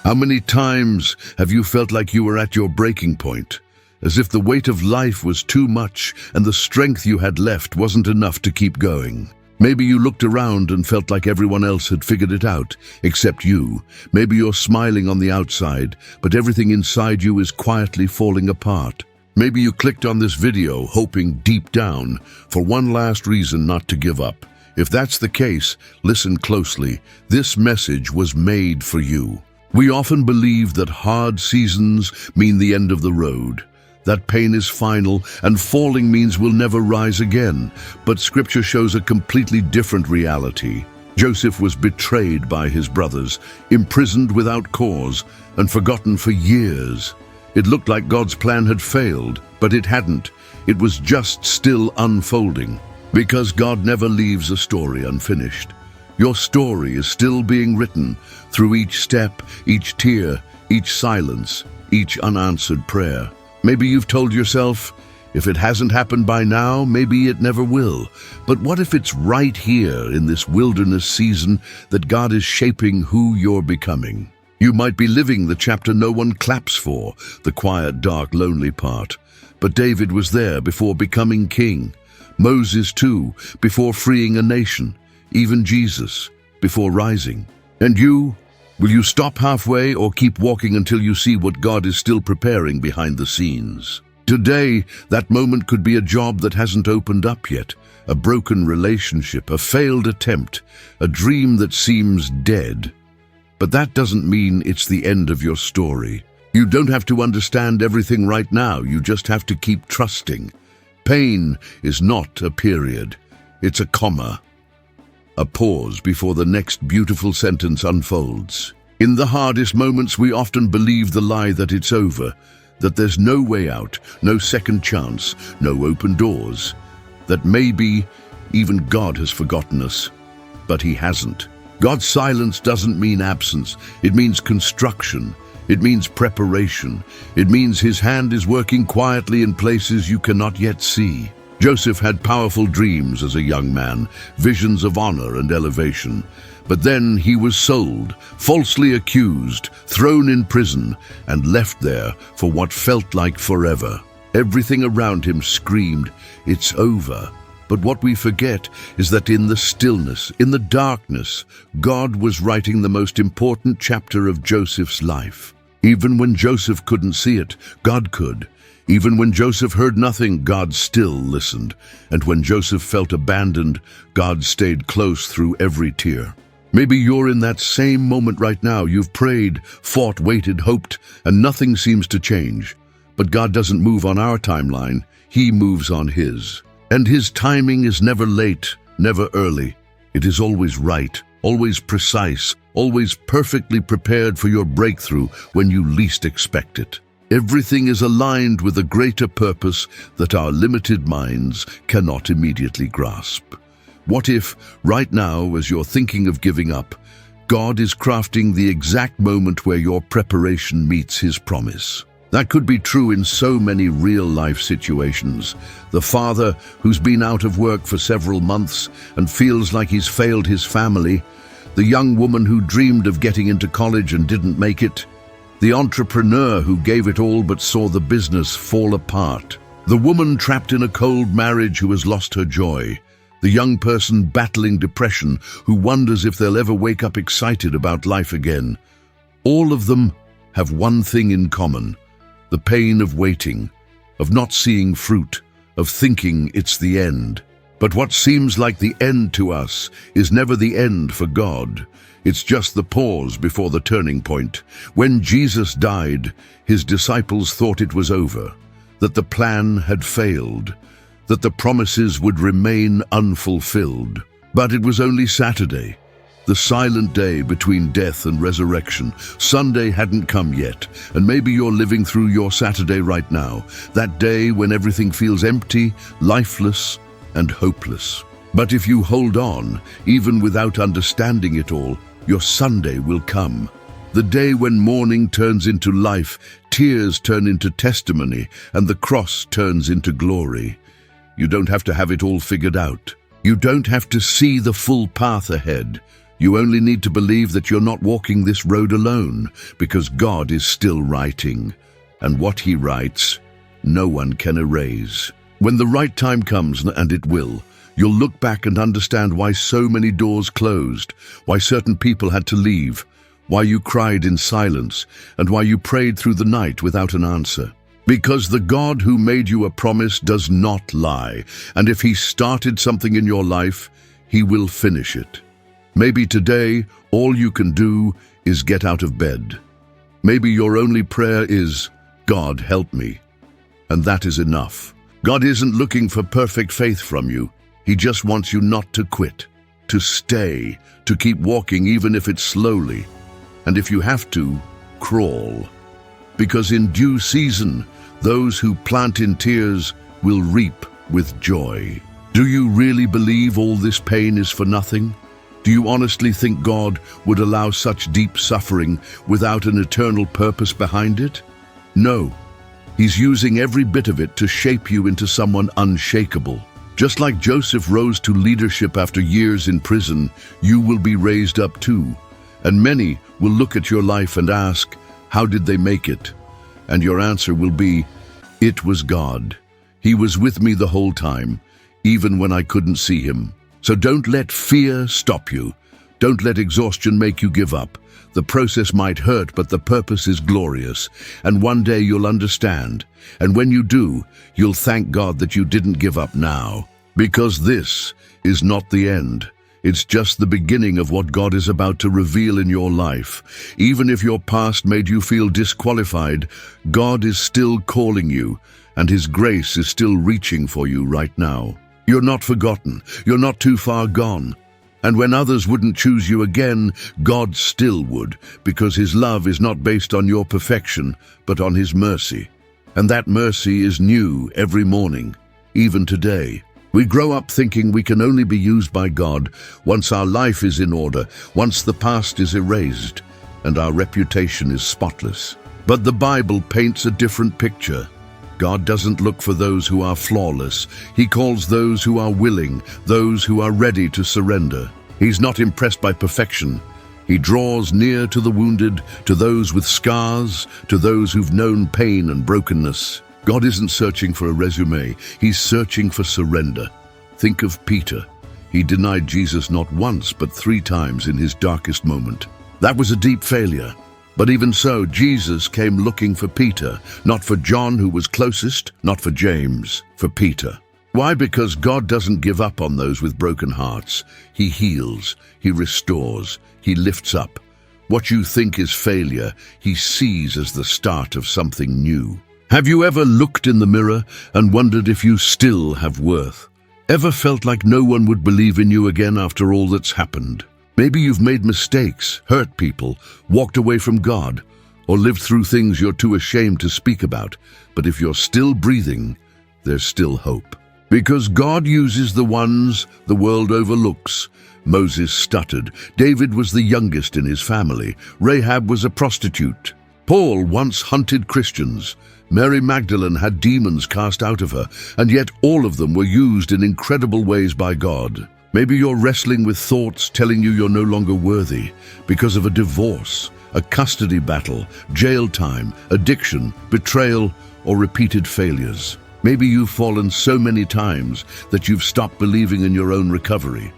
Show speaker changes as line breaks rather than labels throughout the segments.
How many times have you felt like you were at your breaking point, as if the weight of life was too much and the strength you had left wasn't enough to keep going? Maybe you looked around and felt like everyone else had figured it out, except you. Maybe you're smiling on the outside, but everything inside you is quietly falling apart. Maybe you clicked on this video hoping deep down for one last reason not to give up. If that's the case, listen closely. This message was made for you. We often believe that hard seasons mean the end of the road, that pain is final and falling means we'll never rise again. But Scripture shows a completely different reality. Joseph was betrayed by his brothers, imprisoned without cause, and forgotten for years. It looked like God's plan had failed, but it hadn't. It was just still unfolding. Because God never leaves a story unfinished. Your story is still being written through each step, each tear, each silence, each unanswered prayer. Maybe you've told yourself, if it hasn't happened by now, maybe it never will. But what if it's right here in this wilderness season that God is shaping who you're becoming? You might be living the chapter no one claps for, the quiet, dark, lonely part. But David was there before becoming king. Moses too, before freeing a nation. Even Jesus, before rising. And you? Will you stop halfway or keep walking until you see what God is still preparing behind the scenes? Today, that moment could be a job that hasn't opened up yet, a broken relationship, a failed attempt, a dream that seems dead. But that doesn't mean it's the end of your story. You don't have to understand everything right now, you just have to keep trusting. Pain is not a period, it's a comma. A pause before the next beautiful sentence unfolds. In the hardest moments, we often believe the lie that it's over, that there's no way out, no second chance, no open doors, that maybe even God has forgotten us. But He hasn't. God's silence doesn't mean absence. It means construction. It means preparation. It means His hand is working quietly in places you cannot yet see. Joseph had powerful dreams as a young man, visions of honor and elevation. But then he was sold, falsely accused, thrown in prison, and left there for what felt like forever. Everything around him screamed, "It's over." But what we forget is that in the stillness, in the darkness, God was writing the most important chapter of Joseph's life. Even when Joseph couldn't see it, God could. Even when Joseph heard nothing, God still listened. And when Joseph felt abandoned, God stayed close through every tear. Maybe you're in that same moment right now. You've prayed, fought, waited, hoped, and nothing seems to change. But God doesn't move on our timeline. He moves on His. And His timing is never late, never early. It is always right, always precise, always perfectly prepared for your breakthrough when you least expect it. Everything is aligned with a greater purpose that our limited minds cannot immediately grasp. What if, right now, as you're thinking of giving up, God is crafting the exact moment where your preparation meets His promise? That could be true in so many real-life situations. The father who's been out of work for several months and feels like he's failed his family. The young woman who dreamed of getting into college and didn't make it. The entrepreneur who gave it all but saw the business fall apart. The woman trapped in a cold marriage who has lost her joy. The young person battling depression who wonders if they'll ever wake up excited about life again. All of them have one thing in common: the pain of waiting, of not seeing fruit, of thinking it's the end. But what seems like the end to us is never the end for God. It's just the pause before the turning point. When Jesus died, His disciples thought it was over, that the plan had failed, that the promises would remain unfulfilled. But it was only Saturday, the silent day between death and resurrection. Sunday hadn't come yet, and maybe you're living through your Saturday right now, that day when everything feels empty, lifeless, and hopeless. But if you hold on, even without understanding it all, your Sunday will come. The day when mourning turns into life, tears turn into testimony, and the cross turns into glory. You don't have to have it all figured out. You don't have to see the full path ahead. You only need to believe that you're not walking this road alone, because God is still writing. And what He writes, no one can erase. When the right time comes, and it will, you'll look back and understand why so many doors closed, why certain people had to leave, why you cried in silence, and why you prayed through the night without an answer. Because the God who made you a promise does not lie, and if He started something in your life, He will finish it. Maybe today, all you can do is get out of bed. Maybe your only prayer is, God, help me. And that is enough. God isn't looking for perfect faith from you. He just wants you not to quit, to stay, to keep walking even if it's slowly. And if you have to, crawl. Because in due season, those who plant in tears will reap with joy. Do you really believe all this pain is for nothing? Do you honestly think God would allow such deep suffering without an eternal purpose behind it? No. He's using every bit of it to shape you into someone unshakable. Just like Joseph rose to leadership after years in prison, you will be raised up too. And many will look at your life and ask, how did they make it? And your answer will be, it was God. He was with me the whole time, even when I couldn't see Him. So don't let fear stop you. Don't let exhaustion make you give up. The process might hurt, but the purpose is glorious. And one day you'll understand. And when you do, you'll thank God that you didn't give up now. Because this is not the end. It's just the beginning of what God is about to reveal in your life. Even if your past made you feel disqualified, God is still calling you, and His grace is still reaching for you right now. You're not forgotten. You're not too far gone. And when others wouldn't choose you again, God still would, because His love is not based on your perfection, but on His mercy. And that mercy is new every morning, even today. We grow up thinking we can only be used by God once our life is in order, once the past is erased, and our reputation is spotless. But the Bible paints a different picture. God doesn't look for those who are flawless. He calls those who are willing, those who are ready to surrender. He's not impressed by perfection. He draws near to the wounded, to those with scars, to those who've known pain and brokenness. God isn't searching for a resume. He's searching for surrender. Think of Peter. He denied Jesus not once, but 3 times in his darkest moment. That was a deep failure. But even so, Jesus came looking for Peter, not for John, who was closest, not for James, for Peter. Why? Because God doesn't give up on those with broken hearts. He heals, He restores, He lifts up. What you think is failure, He sees as the start of something new. Have you ever looked in the mirror and wondered if you still have worth? Ever felt like no one would believe in you again after all that's happened? Maybe you've made mistakes, hurt people, walked away from God, or lived through things you're too ashamed to speak about. But if you're still breathing, there's still hope. Because God uses the ones the world overlooks. Moses stuttered. David was the youngest in his family. Rahab was a prostitute. Paul once hunted Christians. Mary Magdalene had demons cast out of her, and yet all of them were used in incredible ways by God. Maybe you're wrestling with thoughts telling you you're no longer worthy because of a divorce, a custody battle, jail time, addiction, betrayal, or repeated failures. Maybe you've fallen so many times that you've stopped believing in your own recovery.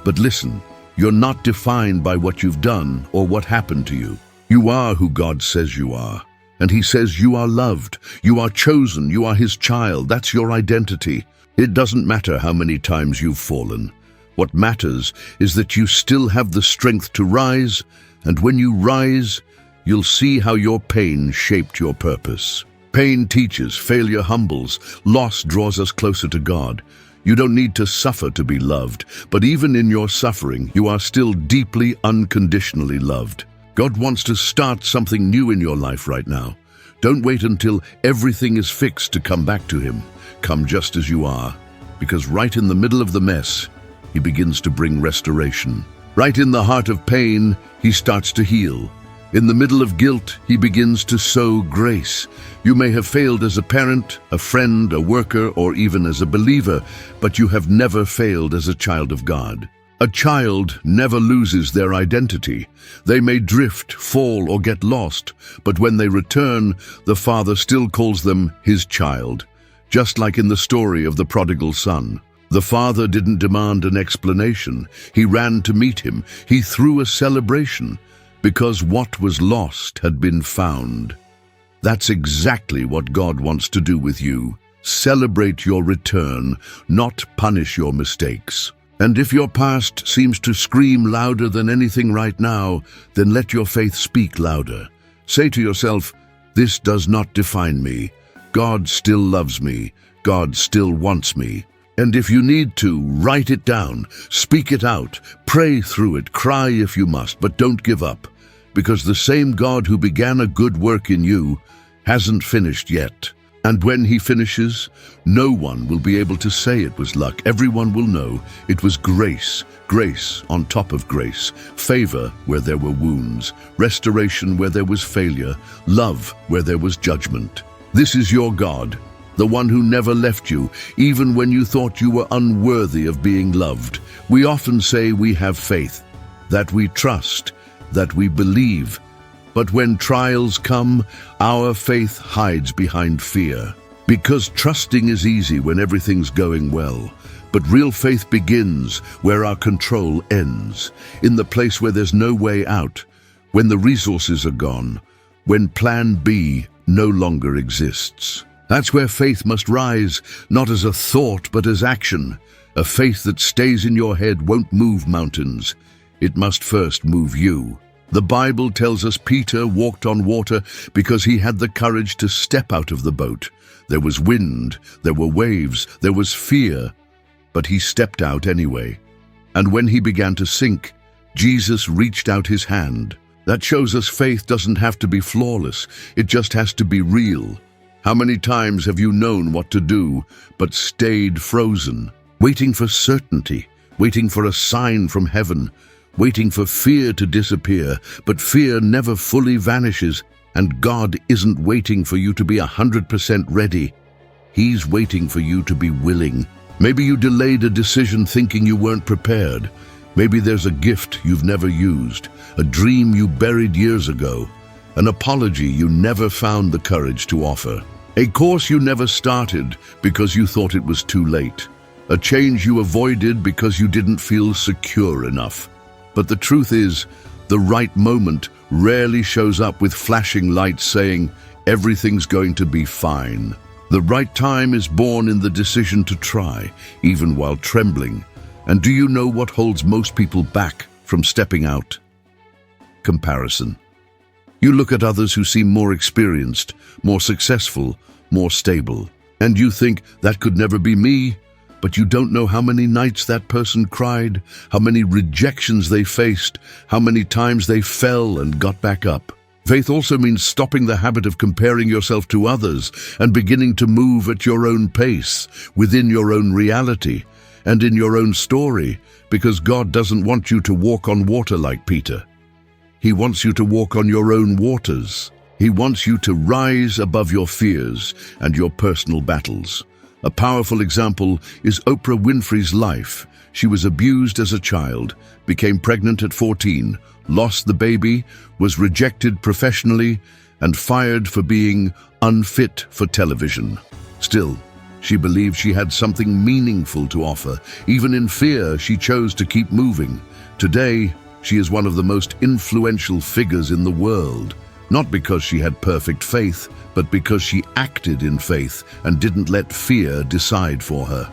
But listen, you're not defined by what you've done or what happened to you. You are who God says you are. And He says you are loved, you are chosen, you are His child. That's your identity. It doesn't matter how many times you've fallen. What matters is that you still have the strength to rise, and when you rise, you'll see how your pain shaped your purpose. Pain teaches, failure humbles, loss draws us closer to God. You don't need to suffer to be loved, but even in your suffering, you are still deeply, unconditionally loved. God wants to start something new in your life right now. Don't wait until everything is fixed to come back to Him. Come just as you are, because right in the middle of the mess, He begins to bring restoration. Right in the heart of pain, He starts to heal. In the middle of guilt, He begins to sow grace. You may have failed as a parent, a friend, a worker, or even as a believer, but you have never failed as a child of God. A child never loses their identity. They may drift, fall, or get lost, but when they return, the father still calls them his child. Just like in the story of the prodigal son. The father didn't demand an explanation. He ran to meet him. He threw a celebration because what was lost had been found. That's exactly what God wants to do with you. Celebrate your return, not punish your mistakes. And if your past seems to scream louder than anything right now, then let your faith speak louder. Say to yourself, this does not define me. God still loves me. God still wants me. And if you need to, write it down, speak it out, pray through it, cry if you must, but don't give up. Because the same God who began a good work in you hasn't finished yet. And when he finishes, no one will be able to say it was luck. Everyone will know it was grace, grace on top of grace, favor where there were wounds, restoration where there was failure, love where there was judgment. This is your God, the one who never left you, even when you thought you were unworthy of being loved. We often say we have faith, that we trust, that we believe. But when trials come, our faith hides behind fear. Because trusting is easy when everything's going well. But real faith begins where our control ends, in the place where there's no way out, when the resources are gone, when plan B no longer exists. That's where faith must rise, not as a thought but as action. A faith that stays in your head won't move mountains. It must first move you. The Bible tells us Peter walked on water because he had the courage to step out of the boat. There was wind, there were waves, there was fear, but he stepped out anyway. And when he began to sink, Jesus reached out his hand. That shows us faith doesn't have to be flawless, it just has to be real. How many times have you known what to do, but stayed frozen, waiting for certainty, waiting for a sign from heaven, waiting for fear to disappear, but fear never fully vanishes, and God isn't waiting for you to be 100% ready. He's waiting for you to be willing. Maybe you delayed a decision thinking you weren't prepared. Maybe there's a gift you've never used, a dream you buried years ago, an apology you never found the courage to offer, a course you never started because you thought it was too late, a change you avoided because you didn't feel secure enough. But the truth is, the right moment rarely shows up with flashing lights saying, everything's going to be fine. The right time is born in the decision to try, even while trembling. And do you know what holds most people back from stepping out? Comparison. You look at others who seem more experienced, more successful, more stable, and you think, that could never be me. But you don't know how many nights that person cried, how many rejections they faced, how many times they fell and got back up. Faith also means stopping the habit of comparing yourself to others and beginning to move at your own pace, within your own reality, and in your own story, because God doesn't want you to walk on water like Peter. He wants you to walk on your own waters. He wants you to rise above your fears and your personal battles. A powerful example is Oprah Winfrey's life. She was abused as a child, became pregnant at 14, lost the baby, was rejected professionally, and fired for being unfit for television. Still, she believed she had something meaningful to offer. Even in fear, she chose to keep moving. Today, she is one of the most influential figures in the world. Not because she had perfect faith, but because she acted in faith and didn't let fear decide for her.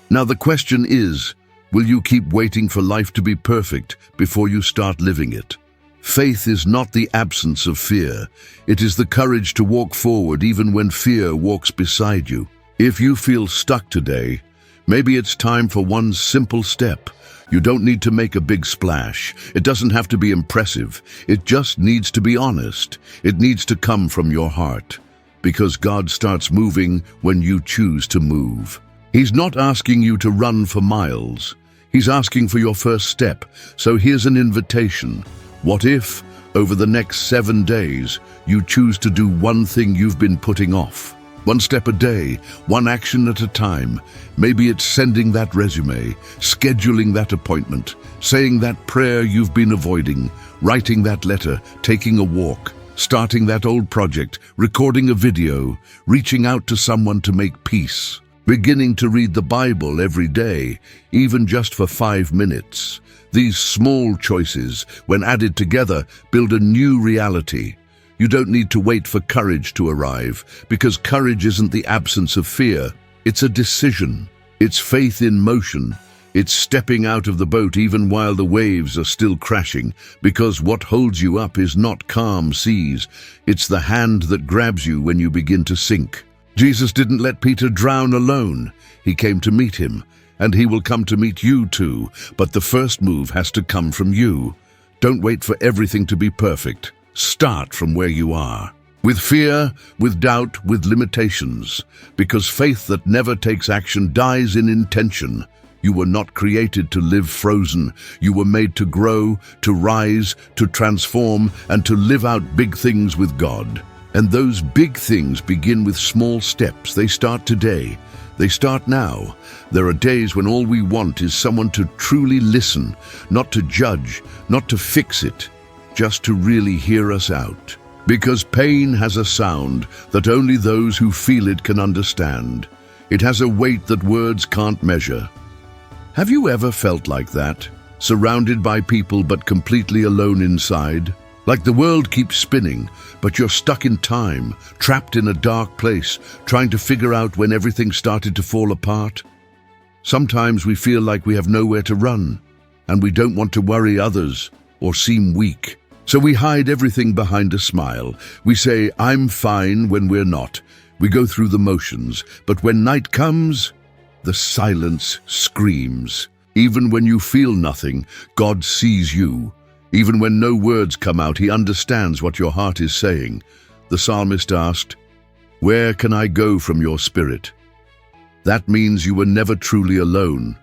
Now the question is, will you keep waiting for life to be perfect before you start living it? Faith is not the absence of fear. It is the courage to walk forward even when fear walks beside you. If you feel stuck today, maybe it's time for one simple step. You don't need to make a big splash. It doesn't have to be impressive. It just needs to be honest. It needs to come from your heart. Because God starts moving when you choose to move. He's not asking you to run for miles. He's asking for your first step. So here's an invitation. What if, over the next 7 days, you choose to do one thing you've been putting off? One step a day, one action at a time. Maybe it's sending that resume, scheduling that appointment, saying that prayer you've been avoiding, writing that letter, taking a walk, starting that old project, recording a video, reaching out to someone to make peace, beginning to read the Bible every day, even just for 5 minutes. These small choices, when added together, build a new reality. You don't need to wait for courage to arrive, because courage isn't the absence of fear. It's a decision. It's faith in motion. It's stepping out of the boat even while the waves are still crashing, because what holds you up is not calm seas. It's the hand that grabs you when you begin to sink. Jesus didn't let Peter drown alone. He came to meet him, and he will come to meet you too. But the first move has to come from you. Don't wait for everything to be perfect. Start from where you are. With fear, with doubt, with limitations. Because faith that never takes action dies in intention. You were not created to live frozen. You were made to grow, to rise, to transform, and to live out big things with God. And those big things begin with small steps. They start today. They start now. There are days when all we want is someone to truly listen, not to judge, not to fix it, just to really hear us out. Because pain has a sound that only those who feel it can understand. It has a weight that words can't measure. Have you ever felt like that? Surrounded by people but completely alone inside? Like the world keeps spinning, but you're stuck in time, trapped in a dark place, trying to figure out when everything started to fall apart? Sometimes we feel like we have nowhere to run, and we don't want to worry others or seem weak. So we hide everything behind a smile. We say, "I'm fine," when we're not. We go through the motions, but when night comes, the silence screams. Even when you feel nothing, God sees you. Even when no words come out, He understands what your heart is saying. The psalmist asked, "Where can I go from your spirit?" That means you were never truly alone.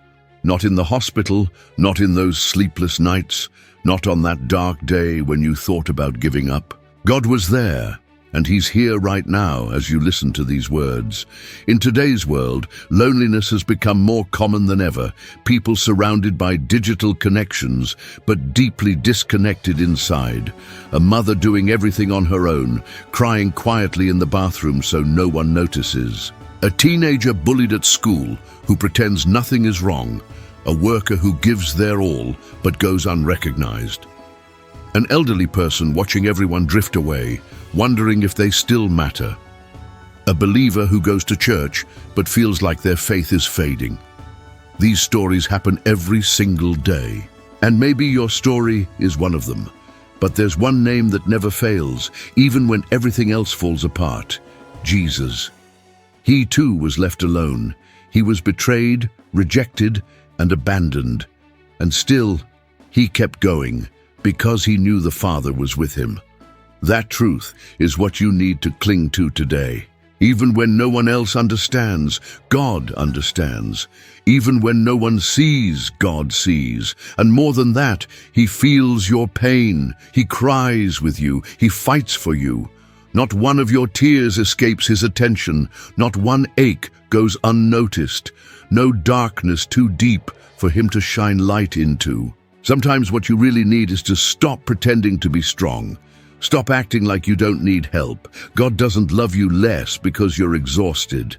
Not in the hospital, not in those sleepless nights, not on that dark day when you thought about giving up. God was there, and He's here right now as you listen to these words. In today's world, loneliness has become more common than ever. People surrounded by digital connections, but deeply disconnected inside. A mother doing everything on her own, crying quietly in the bathroom so no one notices. A teenager bullied at school who pretends nothing is wrong. A worker who gives their all but goes unrecognized. An elderly person watching everyone drift away, wondering if they still matter. A believer who goes to church but feels like their faith is fading. These stories happen every single day. And maybe your story is one of them. But there's one name that never fails, even when everything else falls apart: Jesus. He too was left alone. He was betrayed, rejected, and abandoned. And still, He kept going, because He knew the Father was with Him. That truth is what you need to cling to today. Even when no one else understands, God understands. Even when no one sees, God sees. And more than that, He feels your pain. He cries with you. He fights for you. Not one of your tears escapes His attention. Not one ache goes unnoticed. No darkness too deep for Him to shine light into. Sometimes what you really need is to stop pretending to be strong. Stop acting like you don't need help. God doesn't love you less because you're exhausted.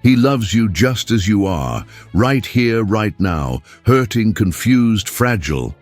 He loves you just as you are, right here, right now, hurting, confused, fragile.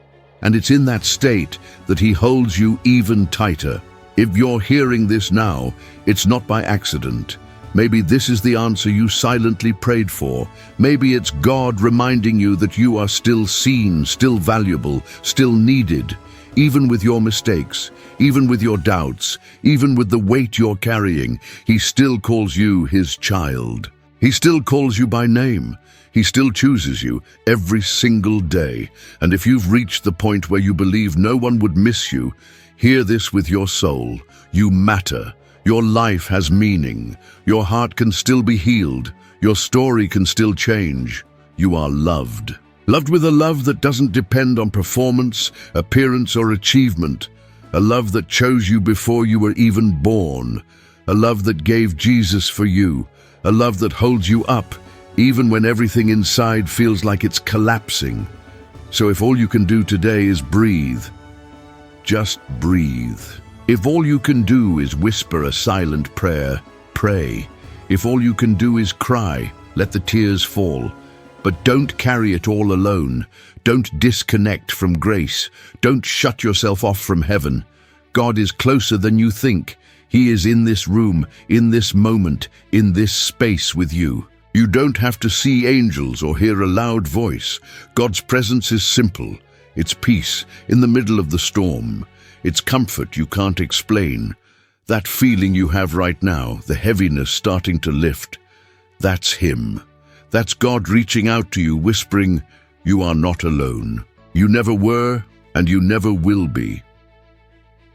And it's in that state that He holds you even tighter. If you're hearing this now, it's not by accident. Maybe this is the answer you silently prayed for. Maybe it's God reminding you that you are still seen, still valuable, still needed. Even with your mistakes, even with your doubts, even with the weight you're carrying, He still calls you His child. He still calls you by name. He still chooses you every single day. And if you've reached the point where you believe no one would miss you, hear this with your soul. You matter. Your life has meaning. Your heart can still be healed. Your story can still change. You are loved. Loved with a love that doesn't depend on performance, appearance, or achievement. A love that chose you before you were even born. a love that gave Jesus for you, a love that holds you up, even when everything inside feels like it's collapsing. So if all you can do today is breathe, just breathe. If all you can do is whisper a silent prayer, pray. If all you can do is cry, let the tears fall. But don't carry it all alone. Don't disconnect from grace. Don't shut yourself off from heaven. God is closer than you think. He is in this room, in this moment, in this space with you. You don't have to see angels or hear a loud voice. God's presence is simple. It's peace in the middle of the storm. It's comfort you can't explain. That feeling you have right now, the heaviness starting to lift, that's Him. That's God reaching out to you, whispering, you are not alone. You never were, and you never will be.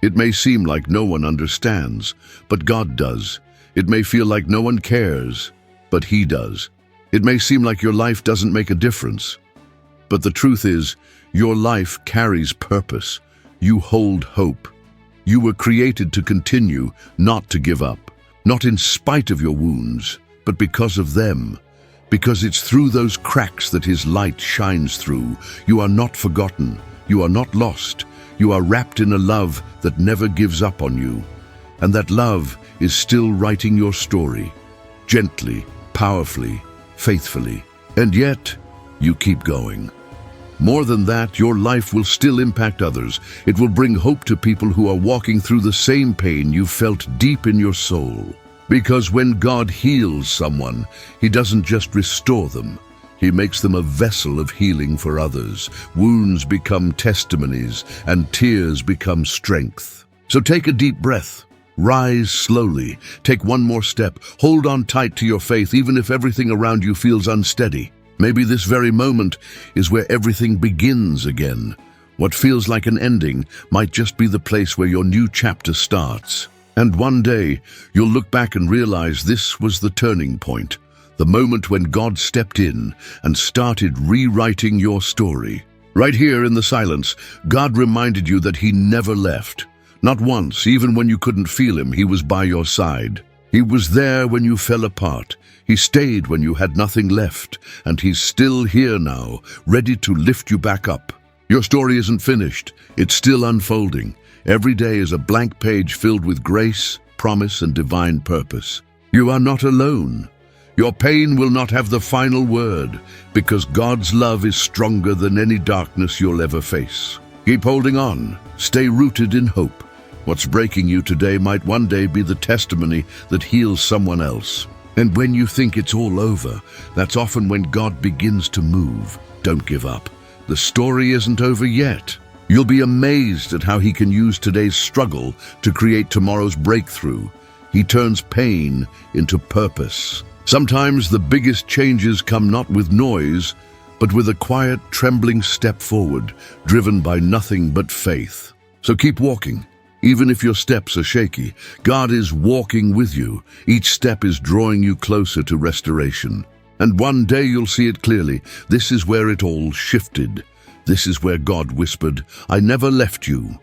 It may seem like no one understands, but God does. It may feel like no one cares, but He does. It may seem like your life doesn't make a difference, but the truth is, your life carries purpose. You hold hope. You were created to continue, not to give up. Not in spite of your wounds, but because of them. Because it's through those cracks that His light shines through. You are not forgotten. You are not lost. You are wrapped in a love that never gives up on you. And that love is still writing your story. Gently, powerfully, faithfully. And yet, you keep going. More than that, your life will still impact others. It will bring hope to people who are walking through the same pain you felt deep in your soul. Because when God heals someone, He doesn't just restore them. He makes them a vessel of healing for others. Wounds become testimonies, and tears become strength. So take a deep breath. Rise slowly. Take one more step. Hold on tight to your faith, even if everything around you feels unsteady. Maybe this very moment is where everything begins again. What feels like an ending might just be the place where your new chapter starts. And one day, you'll look back and realize this was the turning point, the moment when God stepped in and started rewriting your story. Right here in the silence, God reminded you that He never left. Not once, even when you couldn't feel Him, He was by your side. He was there when you fell apart. He stayed when you had nothing left, and He's still here now, ready to lift you back up. Your story isn't finished. It's still unfolding. Every day is a blank page filled with grace, promise, and divine purpose. You are not alone. Your pain will not have the final word, because God's love is stronger than any darkness you'll ever face. Keep holding on. Stay rooted in hope. What's breaking you today might one day be the testimony that heals someone else. And when you think it's all over, that's often when God begins to move. Don't give up. The story isn't over yet. You'll be amazed at how He can use today's struggle to create tomorrow's breakthrough. He turns pain into purpose. Sometimes the biggest changes come not with noise, but with a quiet, trembling step forward, driven by nothing but faith. So keep walking. Even if your steps are shaky, God is walking with you. Each step is drawing you closer to restoration. And one day you'll see it clearly. This is where it all shifted. This is where God whispered, I never left you.